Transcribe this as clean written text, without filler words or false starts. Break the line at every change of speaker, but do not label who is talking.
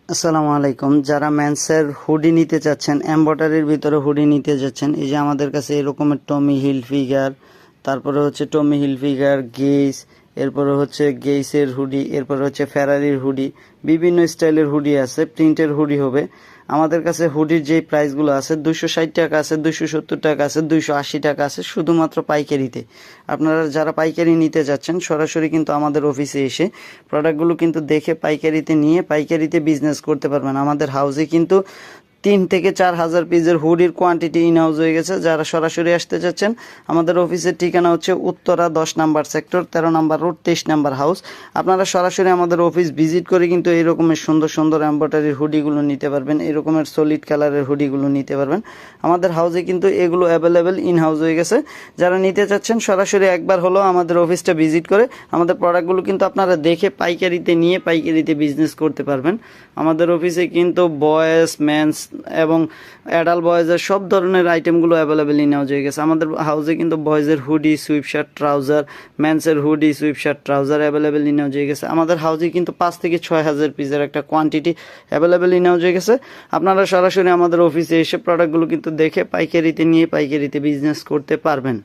আসসালামু আলাইকুম। যারা মেন্সের হুডি নিতে চাচ্ছেন, এমব্রয়ডারির ভিতরে হুডি নিতে যাচ্ছেন, এই যে আমাদের কাছে এরকমের টমি হিলফিগার, তারপরে হচ্ছে টমি হিলফিগার, গেইস, এরপরে হচ্ছে গেইসের হুডি, এরপরে হচ্ছে ফেরারির হুডি, বিভিন্ন স্টাইলের হুডি আছে, প্রিন্টের হুডি হবে। আমাদের কাছে হুডির যে প্রাইসগুলো আছে 260 টাকা আছে, 270 টাকা আছে, 280 টাকা আছে, শুধুমাত্র পাইকারিতে। আপনারা যারা পাইকারি নিতে যাচ্ছেন সরাসরি কিন্তু আমাদের অফিসে এসে প্রোডাক্টগুলো কিন্তু দেখে পাইকারিতে নিয়ে পাইকারিতে বিজনেস করতে পারবেন। আমাদের হাউসে কিন্তু 3 থেকে 4 হাজার পিসের হুডির কোয়ান্টিটি ইন হাউস হয়ে গেছে। যারা সরাসরি আসতে চাচ্ছেন, আমাদের অফিসের ঠিকানা হচ্ছে উত্তরা 10 নম্বর সেক্টর, 13 নম্বর রোড, 23 নম্বর হাউস। আপনারা সরাসরি আমাদের অফিস ভিজিট করে কিন্তু এই রকমের সুন্দর সুন্দর এমব্রয়ডারির হুডিগুলো নিতে পারবেন, এই রকমের সলিড কালারের হুডিগুলো নিতে পারবেন। আমাদের হাউসে কিন্তু এগুলো অ্যাভেলেবেল ইন হাউস হয়ে গেছে। যারা নিতে চাচ্ছেন সরাসরি একবার হলো আমাদের অফিসটা ভিজিট করে আমাদের প্রোডাক্টগুলো কিন্তু আপনারা দেখে পাইকারিতে নিয়ে পাইকারিতে বিজনেস করতে পারবেন। আমাদের অফিসে কিন্তু বয়েজ, মেন্স এবং অ্যাডাল্ট বয়েজের সব ধরনের আইটেমগুলো অ্যাভেলেবেল ইন হাউস হয়ে গেছে। আমাদের হাউসে কিন্তু বয়েজের হুডি, সুইপ শার্ট, ট্রাউজার, মেন্সের hoodie, sweatshirt, trouser available in house হয়ে গেছে। আমাদের হাউসে কিন্তু 5 থেকে 6 হাজার পিসের একটা কোয়ান্টিটি অ্যাভেলেবেল ইন হাউস হয়ে গেছে। আপনারা সরাসরি আমাদের অফিসে এসে প্রোডাক্টগুলো কিন্তু দেখে পাইকারিতে নিয়ে পাইকারিতে বিজনেস করতে পারবেন।